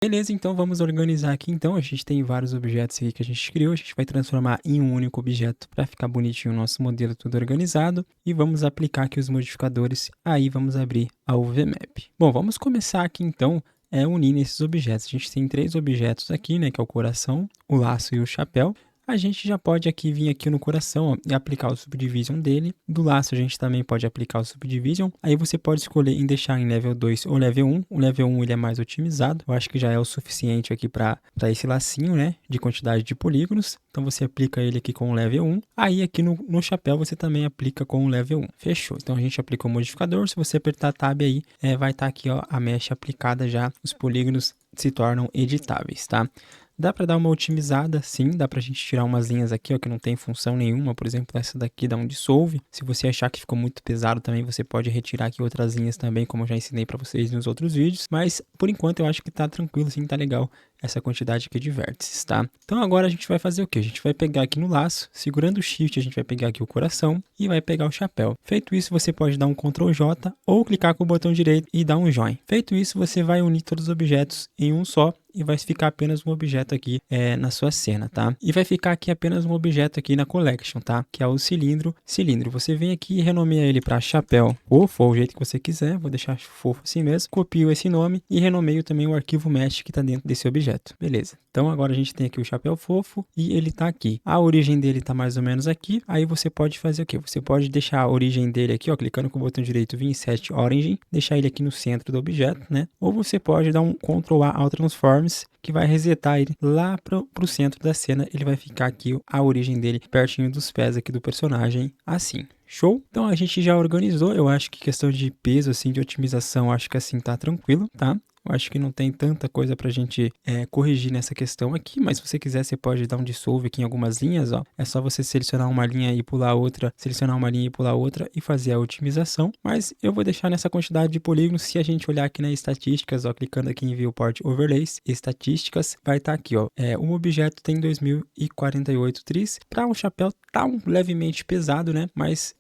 Beleza, então vamos organizar aqui então. A gente tem vários objetos aqui que a gente criou. A gente vai transformar em um único objeto para ficar bonitinho o nosso modelo tudo organizado. E vamos aplicar aqui os modificadores. Aí vamos abrir a UVMap. Bom, vamos começar aqui então unindo esses objetos. A gente tem 3 objetos aqui, né? Que é o coração, o laço e o chapéu. A gente já pode aqui vir aqui no coração, ó, e aplicar o subdivision dele. Do laço a gente também pode aplicar o subdivision. Aí você pode escolher em deixar em level 2 ou level 1. O level 1 ele é mais otimizado. Eu acho que já é o suficiente aqui para esse lacinho, né? De quantidade de polígonos. Então você aplica ele aqui com o level 1. Aí aqui no chapéu você também aplica com o level 1. Fechou. Então a gente aplica o modificador. Se você apertar Tab aí, vai estar aqui ó, a mesh aplicada já. Os polígonos se tornam editáveis, tá? Dá para dar uma otimizada, sim, dá para a gente tirar umas linhas aqui, ó, que não tem função nenhuma, por exemplo, essa daqui dá um dissolve. Se você achar que ficou muito pesado também, você pode retirar aqui outras linhas também, como eu já ensinei para vocês nos outros vídeos. Mas, por enquanto, eu acho que tá tranquilo, sim, tá legal essa quantidade aqui de vértices, tá? Então agora a gente vai fazer o quê? A gente vai pegar aqui no laço, segurando o Shift, a gente vai pegar aqui o coração e vai pegar o chapéu. Feito isso, você pode dar um Ctrl J ou clicar com o botão direito e dar um Join. Feito isso, você vai unir todos os objetos em um só e vai ficar apenas um objeto aqui na sua cena, tá? E vai ficar aqui apenas um objeto aqui na collection, tá? Que é o cilindro. Você vem aqui e renomeia ele para chapéu fofo, ou o jeito que você quiser. Vou deixar fofo assim mesmo. Copio esse nome e renomeio também o arquivo mesh que está dentro desse objeto. Beleza. Então agora a gente tem aqui o chapéu fofo e ele tá aqui. A origem dele tá mais ou menos aqui. Aí você pode fazer o quê? Você pode deixar a origem dele aqui, ó, clicando com o botão direito, vir em Set Origin, deixar ele aqui no centro do objeto, né? Ou você pode dar um Ctrl A ao Transforms, que vai resetar ele lá pro centro da cena. Ele vai ficar aqui, a origem dele, pertinho dos pés aqui do personagem, assim. Show? Então a gente já organizou, eu acho que questão de peso, assim, de otimização, acho que assim tá tranquilo, tá? Eu acho que não tem tanta coisa pra gente corrigir nessa questão aqui, mas se você quiser, você pode dar um dissolve aqui em algumas linhas, ó. É só você selecionar uma linha e pular outra, selecionar uma linha e pular outra e fazer a otimização. Mas eu vou deixar nessa quantidade de polígonos. Se a gente olhar aqui nas estatísticas, ó, clicando aqui em Viewport Overlays, estatísticas, vai estar aqui, ó. Um objeto tem 2048 tris. Para um chapéu tá levemente pesado, né? Mas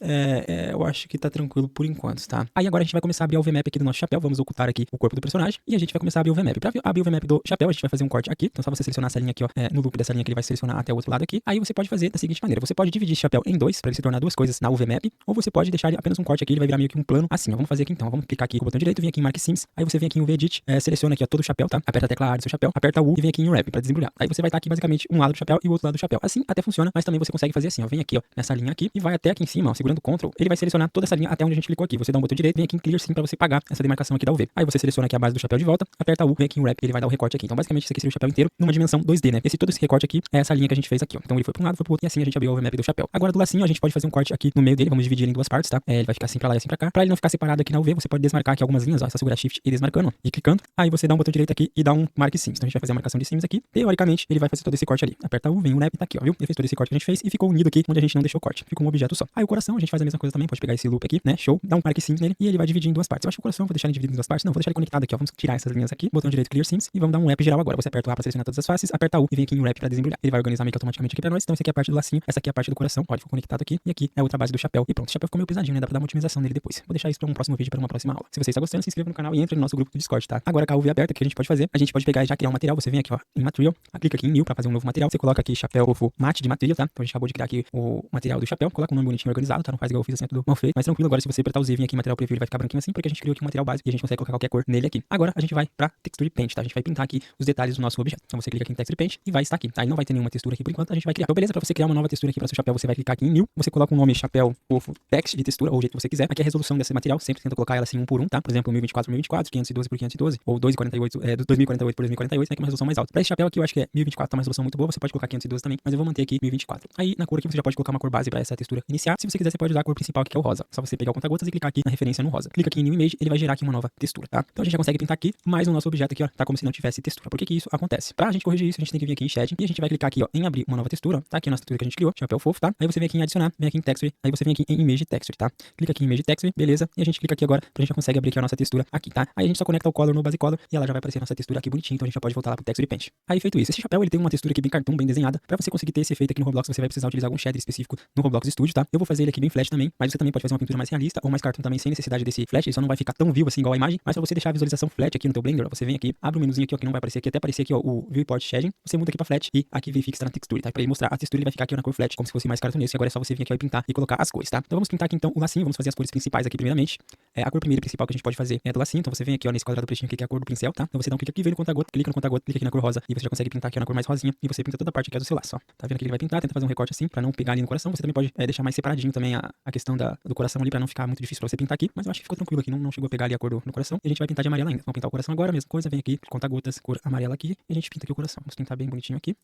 eu acho que tá tranquilo por enquanto, tá? Aí agora a gente vai começar a abrir a UVMap aqui do nosso chapéu. Vamos ocultar aqui o corpo do personagem. E a gente vai começar a abrir o VMap. Para abrir o VMap do chapéu, a gente vai fazer um corte aqui. Então, só você selecionar essa linha aqui, ó, no loop dessa linha que ele vai selecionar até o outro lado aqui. Aí você pode fazer da seguinte maneira: você pode dividir esse chapéu em dois, para ele se tornar duas coisas na UVMap, ou você pode deixar ele apenas um corte aqui, ele vai virar meio que um plano assim, ó. Vamos fazer aqui então. Vamos clicar aqui com o botão direito, vem aqui em Mark Sims. Aí você vem aqui em UV Edit, seleciona aqui, ó, todo o chapéu, tá? Aperta a tecla A do seu chapéu, aperta U e vem aqui em Wrap para desembrulhar. Aí você vai estar aqui basicamente um lado do chapéu e o outro lado do chapéu. Assim até funciona, mas também você consegue fazer assim, ó. Vem aqui, ó, nessa linha aqui e vai até aqui em cima, ó, segurando o Ctrl. Ele vai selecionar toda essa linha até onde a gente clicou aqui. Você dá um botão direito, vem aqui em Clear Sim para você pagar essa demarcação aqui da UV. Aí você seleciona aqui a base do chapéu de volta, aperta U, vem aqui em Wrap, ele vai dar o recorte aqui. Então, basicamente, isso aqui seria o chapéu inteiro numa dimensão 2D, né? Todo esse recorte aqui é essa linha que a gente fez aqui, ó. Então, ele foi para um lado, foi pro outro, e assim a gente abriu o VMap do chapéu. Agora, do lacinho, a gente pode fazer um corte aqui no meio dele, vamos dividir ele em duas partes, tá? Ele vai ficar assim pra lá e assim pra cá. Pra ele não ficar separado aqui na UV, você pode desmarcar aqui algumas linhas, ó. É só segurar Shift e desmarcando, ó, e clicando. Aí você dá um botão direito aqui e dá um Mark Sims. Então, a gente vai fazer a marcação de Sims aqui. Teoricamente, ele vai fazer todo esse corte ali. Aperta U, vem o Wrap, tá aqui, ó, viu? Ele fez todo esse corte que a gente fez e ficou unido aqui onde a gente não deixou corte. Ficou um objeto só. Aí o coração, a gente faz a mesma coisa também, pode pegar esse loop aqui, né? Show. Dá um Mark Sims nele e ele vai dividir em duas partes. Eu acho que o coração, vou deixar ele dividido em duas partes. Não, vou deixar ele conectado aqui, ó. Vamos tirar essas linhas aqui. Botão direito Clear Sims e vamos dar um Wrap geral agora. Você aperta o A para selecionar todas as faces, aperta U e vem aqui em Wrap para desembrulhar. Ele vai organizar meio que automaticamente aqui pra nós. Então, essa aqui é a parte do lacinho, essa aqui é a parte do coração. Olha, ficou conectado aqui e aqui é a outra base do chapéu. E pronto, o chapéu ficou meio pesadinho, né? Dá pra dar uma otimização nele depois. Vou deixar isso para um próximo vídeo, para uma próxima aula. Se você está gostando, se inscreva no canal e entre no nosso grupo do Discord, tá? Agora com a UV aberta, o que a gente pode fazer? A gente pode pegar e já criar um material. Você vem aqui, ó, em Material, clica aqui em New para fazer um novo material. Você coloca aqui chapéu fofo mate de material, tá? Então a gente acabou de criar aqui o material do chapéu. Coloca um nome bonitinho organizado, tá? Não faz igual eu fiz assim, é tudo mal feito. Mas tranquilo, agora se você apertar o Z e vir aqui em material preview, ele vai ficar branquinho assim, porque a gente criou aqui um material base e a gente consegue colocar qualquer cor nele aqui. Agora a gente vai pra Texture Paint, tá? A gente vai pintar aqui os detalhes do nosso objeto. Então você clica aqui em Texture Paint e vai estar aqui, tá? E não vai ter nenhuma textura aqui por enquanto, a gente vai criar. Então beleza, pra você criar uma nova textura aqui para seu chapéu, você vai clicar aqui em New, você coloca um nome chapéu fofo text de textura ou o jeito que você quiser. Aqui é a resolução desse material, sempre tenta colocar ela assim um por um, tá? Por exemplo, 1024 por 1024, 512 por 512 ou 248 2048 por 2048, né? Que é uma resolução mais alta. Pra esse chapéu aqui eu acho que é 1024, tá uma resolução muito boa, você pode colocar 512 também, mas eu vou manter aqui 1024. Aí na cor aqui você já pode colocar uma cor base pra essa textura iniciar. Se você quiser, você pode usar a cor principal aqui, que é o rosa. Só você pegar o conta-gotas e clicar aqui na referência no rosa. Clica aqui em New Image, ele vai gerar aqui uma nova textura, tá? Então a gente já consegue pintar aqui, mas o nosso objeto aqui, ó, tá como se não tivesse textura. Por que que isso acontece? Pra gente corrigir isso, a gente tem que vir aqui em Shading e a gente vai clicar aqui, ó, em abrir uma nova textura, ó, tá? Aqui a nossa textura que a gente criou, chapéu fofo, tá? Aí você vem aqui em adicionar, vem aqui em Texture, aí você vem aqui em Image Texture, tá? Clica aqui em Image Texture, beleza? E a gente clica aqui agora, a gente já consegue abrir aqui a nossa textura aqui, tá? Aí a gente só conecta o Color no Base Color e ela já vai aparecer a nossa textura aqui bonitinho, então a gente já pode voltar lá pro Texture Paint. Aí feito isso, esse chapéu ele tem uma textura aqui bem cartoon, bem desenhada. Pra você conseguir ter esse efeito aqui no Roblox, você vai precisar utilizar algum shader específico no Roblox Studio, tá? Eu vou fazer ele aqui bem flat também, mas você também pode fazer uma pintura mais realista ou mais cartoon também sem necessidade desse flat, ele só não vai ficar tão vivo assim igual a imagem, mas pra você deixar a visualização flat aqui no teu Blender, ó, você vem aqui, abre um menuzinho aqui, ó, que não vai aparecer aqui, até aparecer aqui, ó, o Viewport Shading, você muda aqui pra Flat e aqui vem fixa na textura, tá? Pra ele mostrar a textura, ele vai ficar aqui ó, na cor Flat, como se fosse mais cartunesco, e agora é só você vir aqui ó, e pintar e colocar as cores, tá? Então vamos pintar aqui então o lacinho, vamos fazer as cores principais aqui primeiramente. A cor primeira principal que a gente pode fazer é do lacinho, então você vem aqui ó, nesse quadrado pretinho aqui, que é a cor do pincel, tá? Então você dá um clique aqui, vem no conta-gota, clica no conta-gota, clica aqui na cor rosa, e você já consegue pintar aqui ó, na cor mais rosinha, e você pinta toda a parte aqui ó, do seu laço, ó. Tá vendo que ele vai pintar, tenta fazer um recorte assim, pra não pegar ali no coração, você também pode deixar mais separadinho também a questão do coração ali, pra não ficar muito difícil pra você pintar aqui, mas eu acho que ficou tranquilo aqui, não chegou a pegar ali a cor do coração, e a gente vai pintar de amarelo ainda. Vamos pintar o coração agora, mesma coisa, vem aqui, conta-gotas, cor amarela aqui, e a gente pinta aqui o coração. Vamos pintar bem bonitinho aqui.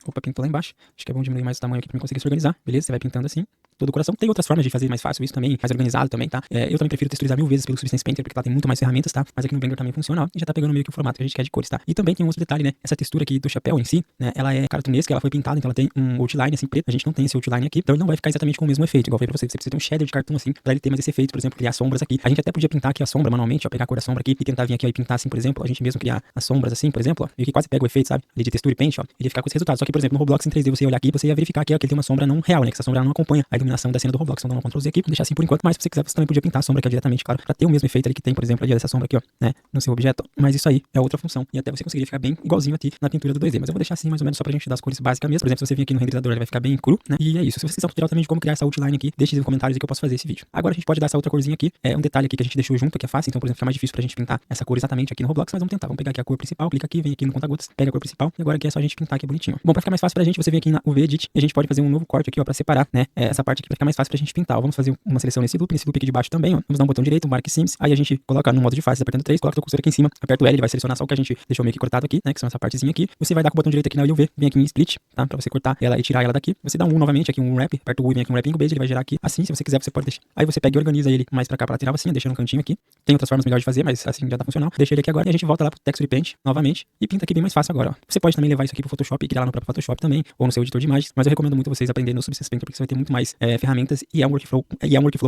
Opa, pintou lá embaixo. Acho que é bom diminuir mais o tamanho aqui pra mim conseguir se organizar. Beleza? Você vai pintando assim. Todo o coração. Tem outras formas de fazer mais fácil isso também, mais organizado também, tá? Eu também prefiro texturizar 1000 vezes pelo Substance Painter, porque lá tem muito mais ferramentas, tá? Mas aqui no Blender também funciona, ó. E já tá pegando meio que o formato que a gente quer de cores, tá? E também tem um outro detalhe, né? Essa textura aqui do chapéu em si, né? Ela é cartunesca, ela foi pintada, então ela tem um outline assim preto. A gente não tem esse outline aqui, então ele não vai ficar exatamente com o mesmo efeito. Igual eu falei pra você, você precisa ter um shader de cartoon assim, pra ele ter mais esse efeito, por exemplo, criar sombras aqui. A gente até podia pintar aqui a sombra manualmente, ó, pegar a cor da sombra aqui e tentar vir aqui ó, e pintar assim, por exemplo, a gente mesmo criar as sombras assim, por exemplo, ó, e que quase pega o efeito, sabe? Ali de textura e paint, ó, ele ia ficar com esse resultado. Só que, por exemplo, no Roblox em 3D, você ia olhar aqui, você ia verificar que, ó, que ele tem uma sombra não real, né? Que essa sombra não acompanha a iluminação da cena do Roblox. Então dá um Ctrl Z aqui, vou deixar assim por enquanto, mas se você quiser, você também podia pintar a sombra aqui ó, diretamente, claro, pra ter o mesmo efeito ali que tem, por exemplo, ali dessa sombra aqui, ó, né? No seu objeto. Mas isso aí é outra função. E até você conseguiria ficar bem igualzinho aqui na pintura do 2D. Mas eu vou deixar assim mais ou menos só pra gente dar as cores básicas mesmo. Por exemplo, se você vir aqui no renderizador, ele vai ficar bem cru, né? E é isso. Se você quiser um tutorial também de como criar essa outline aqui, deixe nos comentários aí que eu posso fazer esse vídeo. Agora a gente pode dar essa outra corzinha aqui. É um detalhe aqui que a gente deixou junto, que é fácil. Então, por exemplo, fica mais difícil pra gente pintar essa cor exatamente aqui no Roblox. Mas vamos tentar. Vamos pegar aqui a cor principal, clica aqui, vem aqui no conta-gotas, pega a cor principal. E agora aqui é só a gente pintar aqui bonitinho. Bom, pra ficar mais fácil pra gente, você vem aqui na UV Edit e a gente pode fazer um novo corte aqui, ó, pra separar, né? Essa parte aqui pra ficar mais fácil pra gente pintar. Ó, vamos fazer uma seleção nesse loop aqui de baixo também, ó. Vamos dar um botão direito, um Mark Sims. Aí a gente coloca no modo de faces, apertando 3, coloca a cursor aqui em cima, aperta o L, ele vai selecionar só o que a gente deixou meio que cortado aqui, né? Que são essa partezinha aqui. Você vai dar com o botão direito aqui na UV, vem aqui em Split, tá? Pra você cortar ela e tirar ela daqui. Você dá um novamente aqui, um wrap, aperta o U e vem aqui um wrapping base, ele vai gerar aqui. Assim, se você quiser, você pode deixar. Aí você pega e organiza ele mais pra cá, pra lateral, assim, deixa no cantinho aqui. Tem outras formas melhores de fazer, mas assim já tá funcional. Deixa ele aqui agora e a gente volta lá pro Texture Paint novamente e pinta aqui bem mais fácil agora, ó. Você pode também levar isso aqui pro Photoshop e criar lá no próprio Photoshop também, ou no seu editor de imagens, mas eu recomendo muito vocês aprenderem no Substance Painter, porque você vai ter muito mais ferramentas e é um workflow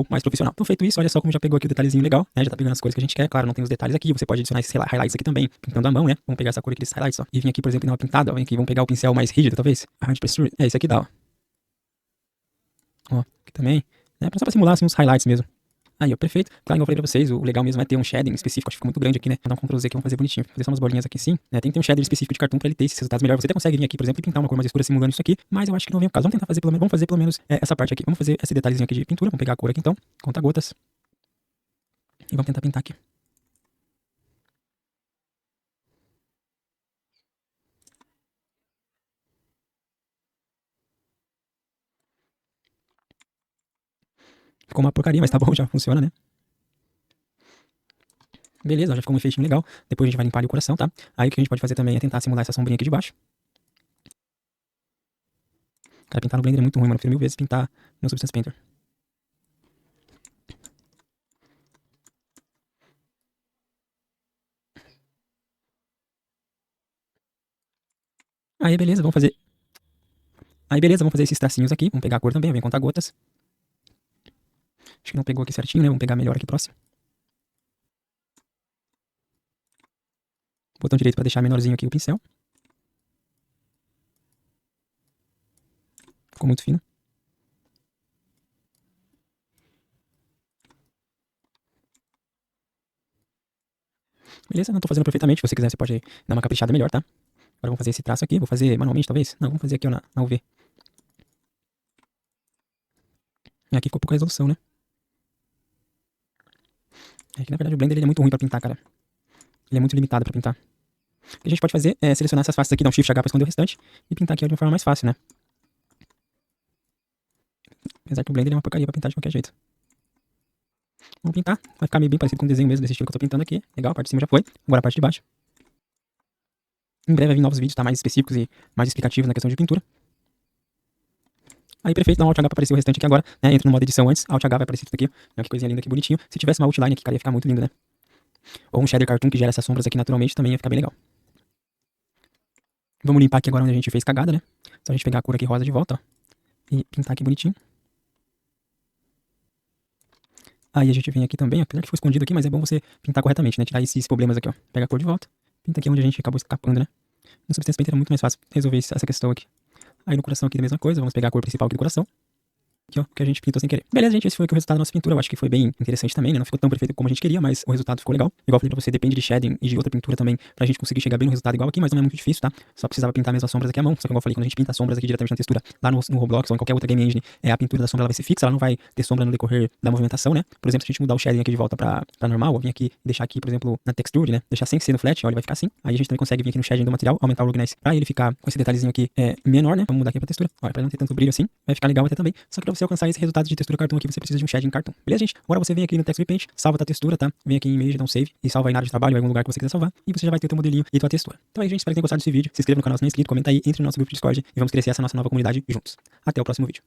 mais profissional. Então, feito isso, olha só como já pegou aqui o detalhezinho legal, né? Já tá pegando as cores que a gente quer. Claro, não tem os detalhes aqui, você pode adicionar esses highlights aqui também, pintando a mão, né? Vamos pegar essa cor aqui desses highlights, ó. E vir aqui, por exemplo, e dar uma pintada, ó. Vem aqui, vamos pegar o pincel mais rígido, talvez. Hard Pressure. Esse aqui dá, ó. Ó, aqui também. Né? Só pra simular, assim, uns highlights mesmo. Aí, ó, perfeito. Claro, igual eu falei pra vocês, o legal mesmo é ter um shading específico, acho que ficou muito grande aqui, né? Vou dar um Ctrl Z aqui, vamos fazer bonitinho. Fazer só umas bolinhas aqui sim, né? Tem que ter um shading específico de cartoon pra ele ter esses resultados melhores. Você até consegue vir aqui, por exemplo, e pintar uma cor mais escura simulando isso aqui, mas eu acho que não vem o caso. Vamos tentar fazer pelo menos, essa parte aqui. Vamos fazer esse detalhezinho aqui de pintura, vamos pegar a cor aqui então, conta-gotas. E vamos tentar pintar aqui. Ficou uma porcaria, mas tá bom, já funciona, né? Beleza, já ficou um efeitinho legal. Depois a gente vai limpar ali o coração, tá? Aí o que a gente pode fazer também é tentar simular essa sombrinha aqui de baixo. Cara, pintar no Blender é muito ruim, mano. Eu prefiro 1000 vezes pintar no Substance Painter. Aí, beleza, vamos fazer... Aí, beleza, vamos fazer esses tracinhos aqui. Vamos pegar a cor também, vem contar gotas. Acho que não pegou aqui certinho, né? Vamos pegar melhor aqui próximo. Botão direito pra deixar menorzinho aqui o pincel. Ficou muito fino. Beleza, não tô fazendo perfeitamente. Se você quiser, você pode dar uma caprichada melhor, tá? Agora vamos fazer esse traço aqui. Vou fazer manualmente, talvez. Não, vamos fazer aqui ó, na UV. E aqui ficou pouca resolução, né? É que na verdade o Blender ele é muito ruim pra pintar, cara. Ele é muito limitado pra pintar. O que a gente pode fazer é selecionar essas faces aqui, dar um Shift H pra esconder o restante e pintar aqui ó, de uma forma mais fácil, né? Apesar que o Blender é uma porcaria pra pintar de qualquer jeito. Vamos pintar. Vai ficar meio bem parecido com o desenho mesmo, desse estilo que eu tô pintando aqui. Legal, a parte de cima já foi. Agora a parte de baixo. Em breve vai vir novos vídeos, tá? Mais específicos e mais explicativos na questão de pintura. Aí, perfeito, dá um Alt H pra aparecer o restante aqui agora, né? Entra no modo edição antes, Alt H vai aparecer tudo aqui. Olha que coisinha linda, que bonitinho. Se tivesse uma outline aqui, cara, ia ficar muito lindo, né? Ou um shader cartoon que gera essas sombras aqui naturalmente também ia ficar bem legal. Vamos limpar aqui agora onde a gente fez cagada, né? Só a gente pegar a cor aqui rosa de volta, ó. E pintar aqui bonitinho. Aí a gente vem aqui também, ó. Apesar que ficou escondido aqui, mas é bom você pintar corretamente, né? Tirar esses problemas aqui, ó. Pega a cor de volta. Pinta aqui onde a gente acabou escapando, né? No Substance Painter é muito mais fácil resolver essa questão aqui. Aí no coração aqui da mesma coisa, vamos pegar a cor principal aqui do coração. aqui, ó, que a gente pintou sem querer. Beleza, gente, esse foi aqui o resultado da nossa pintura. Eu acho que foi bem interessante também, né? Não ficou tão perfeito como a gente queria, mas o resultado ficou legal. Igual eu falei pra você, depende de shading e de outra pintura também pra gente conseguir chegar bem no resultado igual aqui, mas não é muito difícil, tá? Só precisava pintar mesmo as sombras aqui à mão. Só que igual eu falei, quando a gente pinta as sombras aqui diretamente na textura, lá no Roblox ou em qualquer outra game engine, a pintura da sombra ela vai ser fixa, ela não vai ter sombra no decorrer da movimentação, né? Por exemplo, se a gente mudar o shading aqui de volta pra normal, eu vim aqui e deixar aqui, por exemplo, na texture, né? Deixar sem ser no flat, ó, ele vai ficar assim. Aí a gente também consegue vir aqui no shading do material, aumentar o roughness pra ele ficar com esse detalhezinho aqui menor, né? Vamos mudar aqui pra textura. Olha, pra não ter tanto brilho assim, vai ficar legal até também. Só que pra você alcançar esse resultado de textura cartoon aqui, você precisa de um shading cartoon. Beleza, gente? Agora você vem aqui no Texture Paint, salva a tua textura, tá? Vem aqui em Image, dá um save e salva aí na área de trabalho, em algum lugar que você quiser salvar. E você já vai ter o teu modelinho e tua textura. Então aí, gente, espero que tenham gostado desse vídeo. Se inscreva no canal se não é inscrito, comenta aí, entre no nosso grupo de Discord e vamos crescer essa nossa nova comunidade juntos. Até o próximo vídeo.